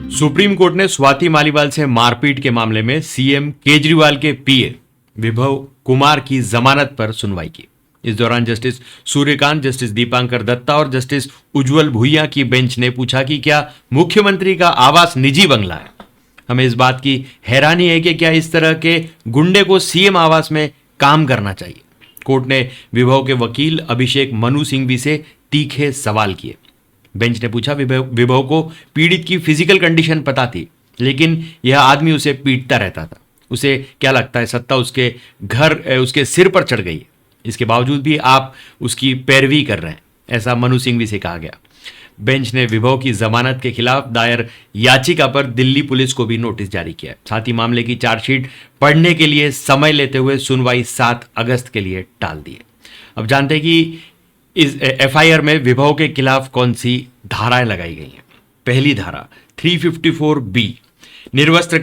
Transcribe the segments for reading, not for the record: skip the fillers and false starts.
Supreme court ने स्वाति मालीवाल से मारपीट के मामले में सीएम केजरीवाल के पीए विभव कुमार की जमानत पर सुनवाई की। इस दौरान जस्टिस सूर्यकांत, जस्टिस दीपांकर दत्ता और जस्टिस उज्जवल भुइयां की बेंच ने पूछा कि क्या मुख्यमंत्री का आवास निजी बंगला है। हमें इस बात की हैरानी है कि क्या इस तरह के गुंडे को सीएम आवास में काम करना चाहिए। कोर्ट ने विभव के वकील अभिषेक मनु सिंघवी से तीखे सवाल किए। बेंच ने पूछा, विभव को पीड़ित की फिजिकल कंडीशन पता थी, लेकिन यह आदमी उसे पीटता रहता था। उसे क्या लगता है सत्ता उसके उसके सिर पर चढ़ गई है, इसके बावजूद भी आप उसकी पैरवी कर रहे हैं, ऐसा मनु सिंघवी से कहा गया। बेंच ने विभव की जमानत के खिलाफ दायर याचिका पर दिल्ली पुलिस को भी नोटिस जारी किया है। साथ ही मामले की चार्जशीट पढ़ने के लिए समय लेते हुए सुनवाई 7 अगस्त के लिए टाल दी है। अब जानते हैं कि इस एफआईआर में विभव के खिलाफ कौन सी धाराएं लगाई गई हैं। पहली धारा 354B, निर्वस्त्र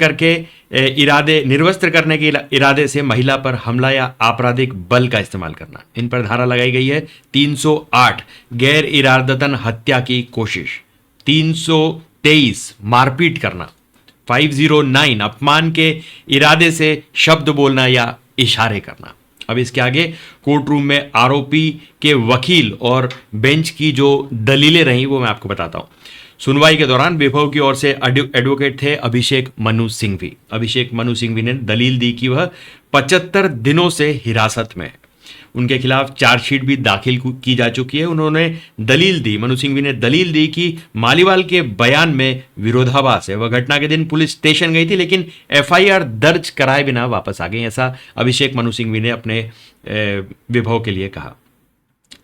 करने के इरादे से महिला पर हमला या आपराधिक बल का इस्तेमाल करना। इन पर धारा लगाई गई है 308, गैर इरादतन हत्या की कोशिश, 323, मारपीट करना, 509, अपमान के इरादे से शब्द बोलना या इशारे करना। अब इसके आगे कोर्ट रूम में आरोपी के वकील और बेंच की जो दलीलें रहीं वो मैं आपको बताता हूं। सुनवाई के दौरान विभव की ओर से एडवोकेट थे अभिषेक मनु सिंघवी। अभिषेक मनु सिंघवी ने दलील दी कि वह 75 दिनों से हिरासत में है। उनके खिलाफ चार्जशीट भी दाखिल की जा चुकी है। उन्होंने दलील दी, मनु सिंघवी ने दलील दी कि मालीवाल के बयान में विरोधाभास है। वह घटना के दिन पुलिस स्टेशन गई थी, लेकिन एफआईआर दर्ज कराए बिना वापस आ गई, ऐसा अभिषेक मनु सिंघवी ने अपने विभव के लिए कहा।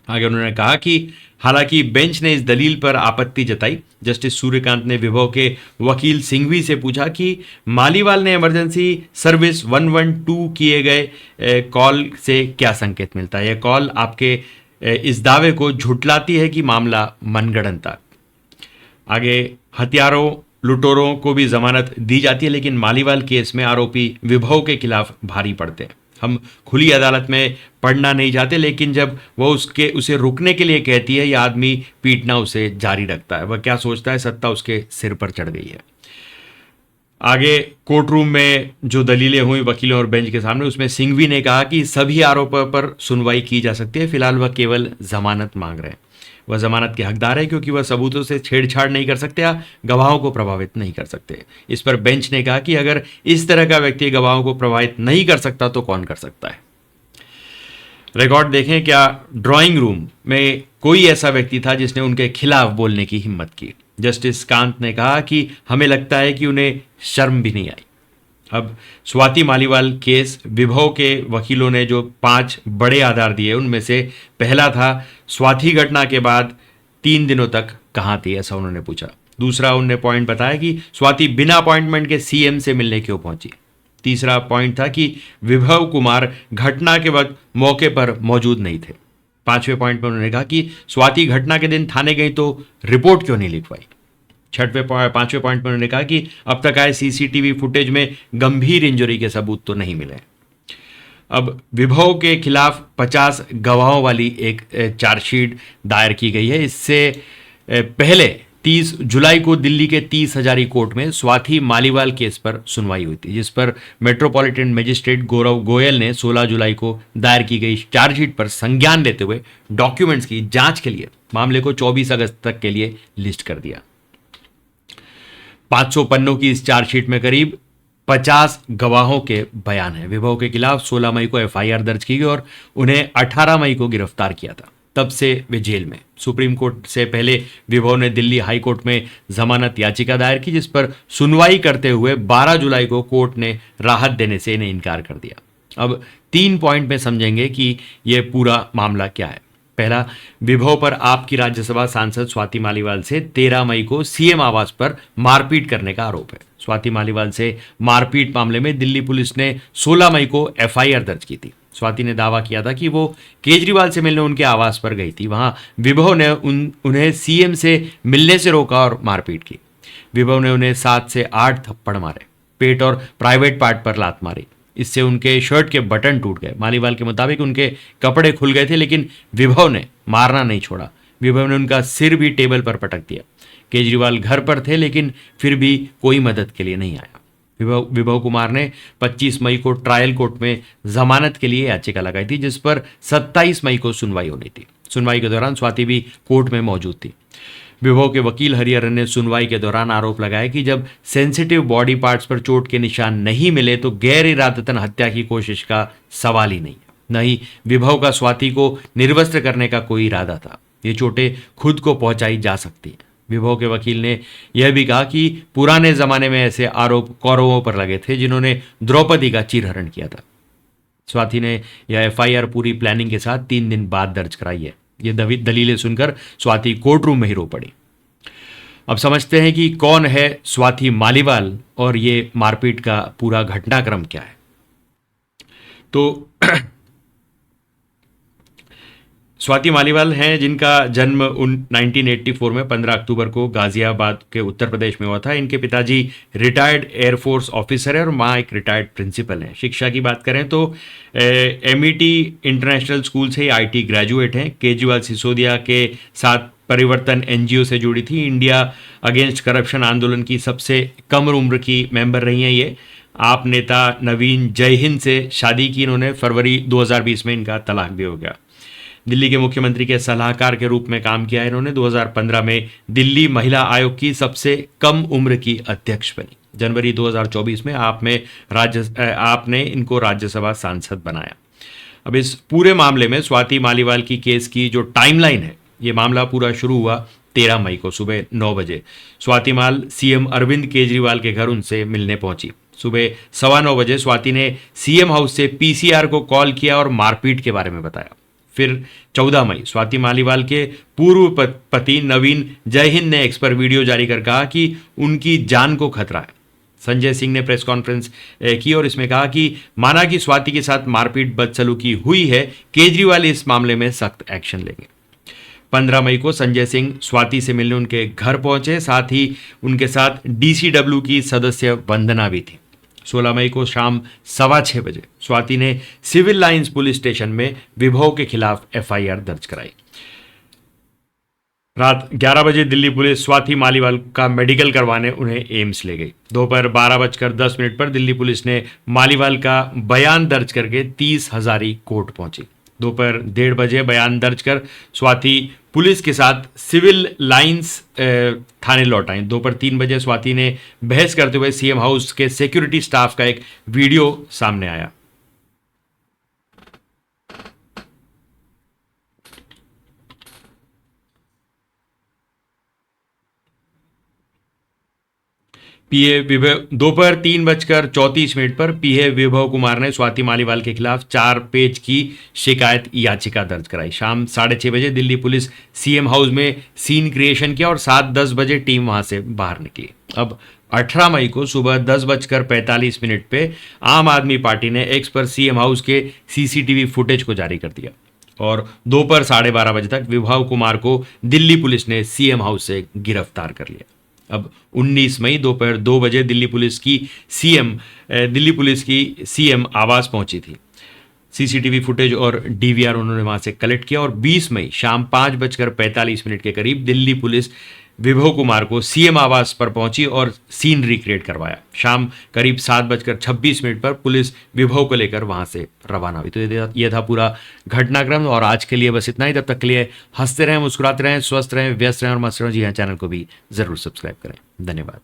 आगे उन्होंने कहा कि हालांकि बेंच ने इस दलील पर आपत्ति जताई। जस्टिस सूर्यकांत ने विभव के वकील सिंघवी से पूछा कि मालीवाल ने इमरजेंसी सर्विस 112 किए गए कॉल से क्या संकेत मिलता है। यह कॉल आपके इस दावे को झुटलाती है कि मामला मनगढ़ंत था। आगे हथियारों लुटेरों को भी जमानत दी जाती है, लेकिन मालीवाल केस में आरोपी विभव के खिलाफ भारी पड़ते हैं। हम खुली अदालत में पढ़ना नहीं चाहते, लेकिन जब वह उसे रुकने के लिए कहती है, यह आदमी पीटना उसे जारी रखता है। वह क्या सोचता है, सत्ता उसके सिर पर चढ़ गई है। आगे कोर्ट रूम में जो दलीलें हुई वकीलों और बेंच के सामने, उसमें सिंघवी ने कहा कि सभी आरोपों पर सुनवाई की जा सकती है। फिलहाल वह केवल जमानत मांग रहे हैं। वह जमानत के हकदार है क्योंकि वह सबूतों से छेड़छाड़ नहीं कर सकते या गवाहों को प्रभावित नहीं कर सकते। इस पर बेंच ने कहा कि अगर इस तरह का व्यक्ति गवाहों को प्रभावित नहीं कर सकता तो कौन कर सकता है। रिकॉर्ड देखें, क्या ड्राइंग रूम में कोई ऐसा व्यक्ति था जिसने उनके खिलाफ बोलने की हिम्मत की। जस्टिस कांत ने कहा कि हमें लगता है कि उन्हें शर्म भी नहीं आई। अब स्वाति मालीवाल केस, विभव के वकीलों ने जो 5 बड़े आधार दिए, उनमें से पहला था स्वाति घटना के बाद 3 दिनों तक कहाँ थी, ऐसा उन्होंने पूछा। दूसरा उन्होंने पॉइंट बताया कि स्वाति बिना अपॉइंटमेंट के सीएम से मिलने क्यों पहुंची। तीसरा पॉइंट था कि विभव कुमार घटना के वक्त मौके पर मौजूद नहीं थे। 5वें पॉइंट में उन्होंने कहा कि स्वाति घटना के दिन थाने गई तो रिपोर्ट क्यों नहीं लिखवाई। 5वें पॉइंट में उन्होंने कहा कि अब तक आए सीसीटीवी फुटेज में गंभीर इंजरी के सबूत तो नहीं मिले। अब विभव के खिलाफ 50 गवाहों वाली एक चार्जशीट दायर की गई है। इससे पहले 30 जुलाई को दिल्ली के 30 हजारी कोर्ट में स्वाति मालीवाल केस पर सुनवाई हुई थी, जिस पर मेट्रोपॉलिटन मजिस्ट्रेट गौरव गोयल ने 16 जुलाई को दायर की गई चार्जशीट पर संज्ञान लेते हुए डॉक्यूमेंट्स की जांच के लिए मामले को 24 अगस्त तक के लिए लिस्ट कर दिया। 500 पन्नों की इस चार्जशीट में करीब 50 गवाहों के बयान हैं। विभव के खिलाफ 16 मई को एफआईआर दर्ज की गई और उन्हें 18 मई को गिरफ्तार किया था। तब से वे जेल में। सुप्रीम कोर्ट से पहले विभव ने दिल्ली हाई कोर्ट में जमानत याचिका दायर की, जिस पर सुनवाई करते हुए 12 जुलाई को कोर्ट ने राहत देने से इन्हें इनकार कर दिया। अब 3 पॉइंट में समझेंगे कि यह पूरा मामला क्या है। पहला, विभव पर आपकी राज्यसभा सांसद स्वाति मालीवाल से 13 मई को सीएम आवास पर मारपीट करने का आरोप है। स्वाति मालीवाल से मारपीट मामले में दिल्ली पुलिस ने 16 मई को एफआईआर दर्ज की थी। स्वाति ने दावा किया था कि वो केजरीवाल से मिलने उनके आवास पर गई थी। वहां विभव ने उन्हें सीएम से मिलने से रोका और मारपीट की। विभव ने उन्हें 7 से 8 थप्पड़ मारे, पेट और प्राइवेट पार्ट पर लात मारी। इससे उनके शर्ट के बटन टूट गए। मालीवाल के मुताबिक उनके कपड़े खुल गए थे, लेकिन विभव ने मारना नहीं छोड़ा। विभव ने उनका सिर भी टेबल पर पटक दिया। केजरीवाल घर पर थे लेकिन फिर भी कोई मदद के लिए नहीं आया। विभव कुमार ने 25 मई को ट्रायल कोर्ट में जमानत के लिए याचिका लगाई थी, जिस पर 27 मई को सुनवाई होनी थी। सुनवाई के दौरान स्वाति भी कोर्ट में मौजूद थी। विभव के वकील हरिहरन ने सुनवाई के दौरान आरोप लगाया कि जब सेंसिटिव बॉडी पार्ट्स पर चोट के निशान नहीं मिले तो गैर इरादतन हत्या की कोशिश का सवाल ही नहीं है। न ही विभव का स्वाति को निर्वस्त्र करने का कोई इरादा था। ये चोटें खुद को पहुंचाई जा सकती हैं। विभव के वकील ने यह भी कहा कि पुराने जमाने में ऐसे आरोप कौरवों पर लगे थे जिन्होंने द्रौपदी का चीरहरण किया था। स्वाति ने यह एफआईआर पूरी प्लानिंग के साथ 3 दिन बाद दर्ज कराई है। ये दलीलें सुनकर स्वाति कोर्ट रूम में ही रो पड़ी। अब समझते हैं कि कौन है स्वाति मालीवाल और ये मारपीट का पूरा घटनाक्रम क्या है। तो स्वाति मालीवाल हैं जिनका जन्म 1984 में 15 अक्टूबर को गाजियाबाद के उत्तर प्रदेश में हुआ था। इनके पिताजी रिटायर्ड एयरफोर्स ऑफिसर है और माँ एक रिटायर्ड प्रिंसिपल हैं। शिक्षा की बात करें तो एमईटी इंटरनेशनल स्कूल से आईटी ग्रेजुएट हैं। केजरीवाल सिसोदिया के साथ परिवर्तन एनजीओ से जुड़ी थी। इंडिया अगेंस्ट करप्शन आंदोलन की सबसे कम उम्र की मेंबर रही हैं। ये आप नेता नवीन जय हिंद से शादी की इन्होंने। फरवरी 2020 में इनका तलाक भी हो गया। दिल्ली के मुख्यमंत्री के सलाहकार के रूप में काम किया इन्होंने। 2015 में दिल्ली महिला आयोग की सबसे कम उम्र की अध्यक्ष बनी। जनवरी 2024 में आपने इनको राज्यसभा सांसद बनाया। अब इस पूरे मामले में स्वाति मालीवाल की केस की जो टाइमलाइन है, ये मामला पूरा शुरू हुआ 13 मई को सुबह 9 बजे। स्वाति माल सीएम अरविंद केजरीवाल के घर उनसे मिलने पहुंची। सुबह 9:15 बजे स्वाति ने सीएम हाउस से पीसीआर को कॉल किया और मारपीट के बारे में बताया। फिर 14 मई स्वाति मालीवाल के पूर्व पति नवीन जय हिंद ने एक्स पर वीडियो जारी कर कहा कि उनकी जान को खतरा है। संजय सिंह ने प्रेस कॉन्फ्रेंस की और इसमें कहा कि माना कि स्वाति के साथ मारपीट बदसलूकी हुई है, केजरीवाल इस मामले में सख्त एक्शन लेंगे। 15 मई को संजय सिंह स्वाति से मिलने उनके घर पहुंचे। साथ ही उनके साथ डीसीडब्ल्यू की सदस्य वंदना भी थी। 16 मई को शाम 6:15 बजे स्वाति ने सिविल लाइंस पुलिस स्टेशन में विभव के खिलाफ एफआईआर दर्ज कराई। रात 11 बजे दिल्ली पुलिस स्वाति मालीवाल का मेडिकल करवाने उन्हें एम्स ले गई। दोपहर 12:10 पर दिल्ली पुलिस ने मालीवाल का बयान दर्ज करके 30 हजारी कोर्ट पहुंची। दोपहर 1:30 बजे बयान दर्ज कर स्वाति पुलिस के साथ सिविल लाइंस थाने लौट आई। दोपहर 3 बजे स्वाति ने बहस करते हुए सीएम हाउस के सिक्योरिटी स्टाफ का एक वीडियो सामने आया। पीए विभव दोपहर 3:34 पर पीए विभव कुमार ने स्वाति मालीवाल के खिलाफ 4 पेज की शिकायत याचिका दर्ज कराई। शाम 6:30 बजे दिल्ली पुलिस सीएम हाउस में सीन क्रिएशन किया और 7:10 बजे टीम वहां से बाहर निकली। अब 18 मई को सुबह 10:45 पे आम आदमी पार्टी ने एक्स पर सीएम हाउस के सीसीटीवी फुटेज को जारी कर दिया और दोपहर 12:30 बजे तक विभव कुमार को दिल्ली पुलिस ने सीएम हाउस से गिरफ्तार कर लिया। अब 19 मई दोपहर 2 बजे दिल्ली पुलिस की सीएम आवास पहुंची थी। सीसीटीवी फुटेज और डीवीआर उन्होंने वहां से कलेक्ट किया और 20 मई शाम 5:45 के करीब दिल्ली पुलिस विभव कुमार को सीएम आवास पर पहुंची और सीन रिक्रिएट करवाया। शाम करीब 7:26 पर पुलिस विभव को लेकर वहां से रवाना हुई। तो ये था पूरा घटनाक्रम और आज के लिए बस इतना ही। तब तक के लिए हंसते रहें, मुस्कुराते रहें, स्वस्थ रहें, व्यस्त रहें और मस्त रहें। जी हाँ, चैनल को भी जरूर सब्सक्राइब करें। धन्यवाद।